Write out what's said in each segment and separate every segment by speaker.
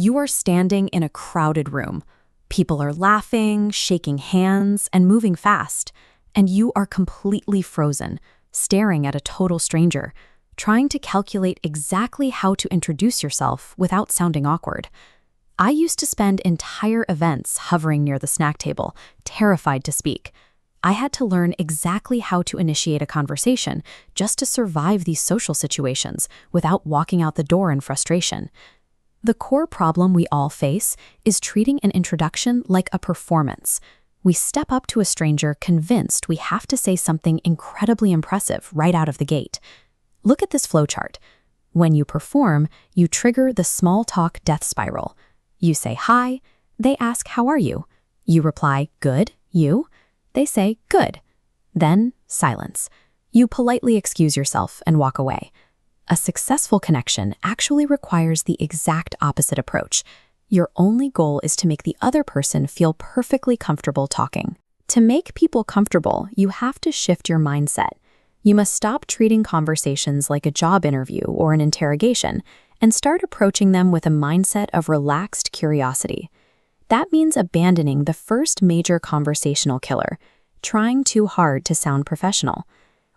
Speaker 1: You are standing in a crowded room. People are laughing, shaking hands, and moving fast, and you are completely frozen, staring at a total stranger, trying to calculate exactly how to introduce yourself without sounding awkward. I used to spend entire events hovering near the snack table, terrified to speak. I had to learn exactly how to initiate a conversation just to survive these social situations without walking out the door in frustration. The core problem we all face is treating an introduction like a performance. We step up to a stranger convinced we have to say something incredibly impressive right out of the gate. Look at this flowchart. When you perform, you trigger the small talk death spiral. You say hi, they ask how are you? You reply, good, you? They say, good. Then, silence. You politely excuse yourself and walk away. A successful connection actually requires the exact opposite approach. Your only goal is to make the other person feel perfectly comfortable talking. To make people comfortable, you have to shift your mindset. You must stop treating conversations like a job interview or an interrogation and start approaching them with a mindset of relaxed curiosity. That means abandoning the first major conversational killer, trying too hard to sound professional.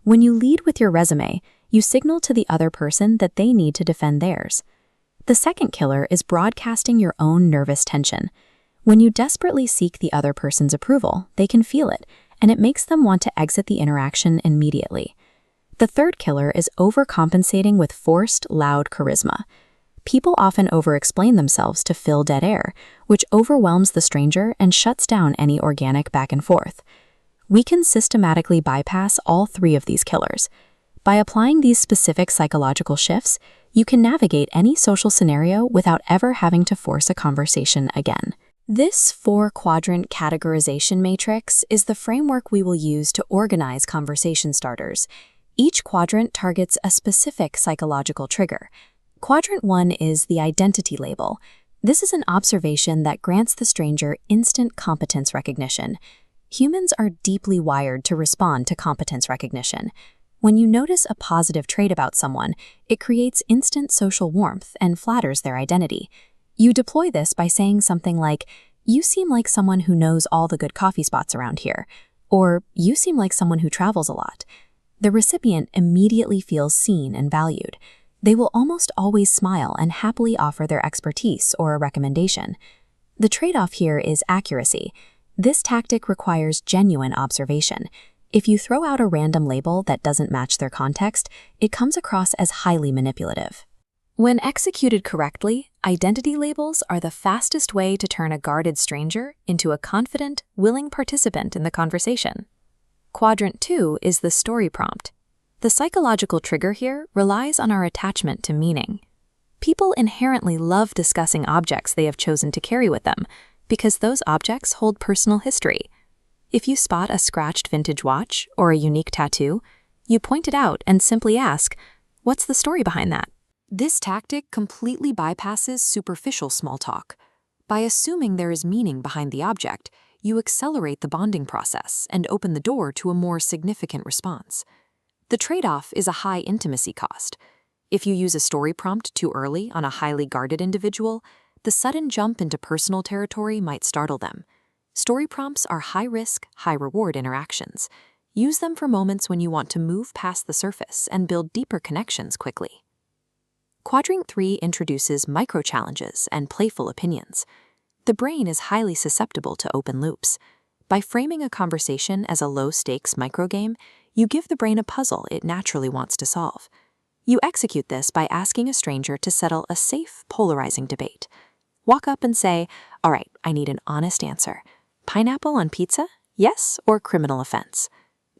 Speaker 1: When you lead with your resume, you signal to the other person that they need to defend theirs. The second killer is broadcasting your own nervous tension. When you desperately seek the other person's approval, they can feel it, and it makes them want to exit the interaction immediately. The third killer is overcompensating with forced, loud charisma. People often over-explain themselves to fill dead air, which overwhelms the stranger and shuts down any organic back and forth. We can systematically bypass all three of these killers. By applying these specific psychological shifts, you can navigate any social scenario without ever having to force a conversation again. This four-quadrant categorization matrix is the framework we will use to organize conversation starters. Each quadrant targets a specific psychological trigger. Quadrant 1 is the identity label. This is an observation that grants the stranger instant competence recognition. Humans are deeply wired to respond to competence recognition. When you notice a positive trait about someone, it creates instant social warmth and flatters their identity. You deploy this by saying something like, "You seem like someone who knows all the good coffee spots around here," or "You seem like someone who travels a lot." The recipient immediately feels seen and valued. They will almost always smile and happily offer their expertise or a recommendation. The trade-off here is accuracy. This tactic requires genuine observation. If you throw out a random label that doesn't match their context, it comes across as highly manipulative. When executed correctly, identity labels are the fastest way to turn a guarded stranger into a confident, willing participant in the conversation. Quadrant 2 is the story prompt. The psychological trigger here relies on our attachment to meaning. People inherently love discussing objects they have chosen to carry with them because those objects hold personal history. If you spot a scratched vintage watch or a unique tattoo, you point it out and simply ask, "What's the story behind that?" This tactic completely bypasses superficial small talk. By assuming there is meaning behind the object, you accelerate the bonding process and open the door to a more significant response. The trade-off is a high intimacy cost. If you use a story prompt too early on a highly guarded individual, the sudden jump into personal territory might startle them. Story prompts are high-risk, high-reward interactions. Use them for moments when you want to move past the surface and build deeper connections quickly. Quadrant 3 introduces micro-challenges and playful opinions. The brain is highly susceptible to open loops. By framing a conversation as a low-stakes microgame, you give the brain a puzzle it naturally wants to solve. You execute this by asking a stranger to settle a safe, polarizing debate. Walk up and say, "All right, I need an honest answer. Pineapple on pizza? Yes or criminal offense?"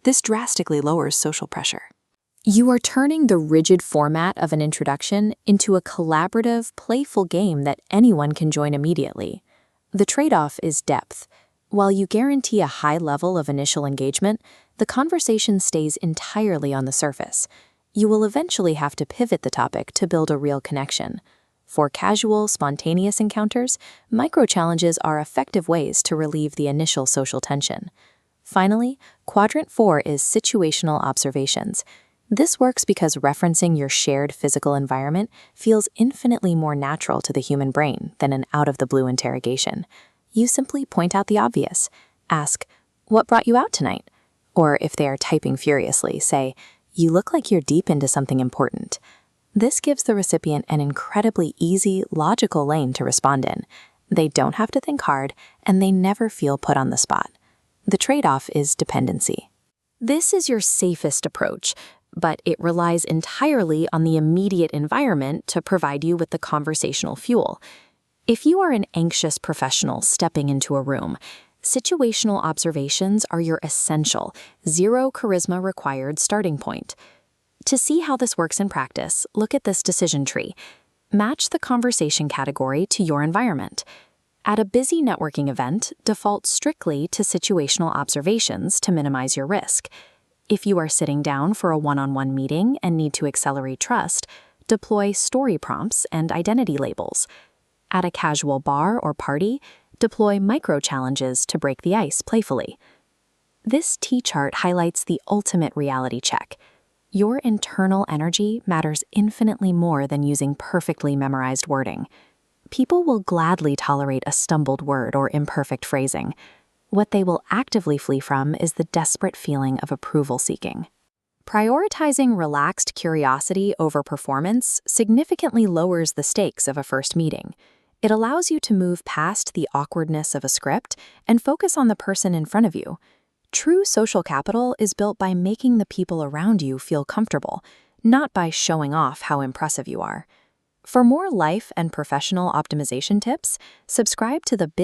Speaker 1: This drastically lowers social pressure. You are turning the rigid format of an introduction into a collaborative, playful game that anyone can join immediately. The trade-off is depth. While you guarantee a high level of initial engagement, the conversation stays entirely on the surface. You will eventually have to pivot the topic to build a real connection. For casual, spontaneous encounters, micro-challenges are effective ways to relieve the initial social tension. Finally, Quadrant 4 is situational observations. This works because referencing your shared physical environment feels infinitely more natural to the human brain than an out-of-the-blue interrogation. You simply point out the obvious. Ask, "What brought you out tonight?" Or if they are typing furiously, say, "You look like you're deep into something important." This gives the recipient an incredibly easy, logical lane to respond in. They don't have to think hard, and they never feel put on the spot. The trade-off is dependency. This is your safest approach, but it relies entirely on the immediate environment to provide you with the conversational fuel. If you are an anxious professional stepping into a room, situational observations are your essential, zero charisma required starting point. To see how this works in practice, look at this decision tree. Match the conversation category to your environment. At a busy networking event, default strictly to situational observations to minimize your risk. If you are sitting down for a one-on-one meeting and need to accelerate trust, deploy story prompts and identity labels. At a casual bar or party, deploy micro-challenges to break the ice playfully. This T-chart highlights the ultimate reality check. Your internal energy matters infinitely more than using perfectly memorized wording. People will gladly tolerate a stumbled word or imperfect phrasing. What they will actively flee from is the desperate feeling of approval seeking. Prioritizing relaxed curiosity over performance significantly lowers the stakes of a first meeting. It allows you to move past the awkwardness of a script and focus on the person in front of you. True social capital is built by making the people around you feel comfortable, not by showing off how impressive you are. For more life and professional optimization tips, subscribe to the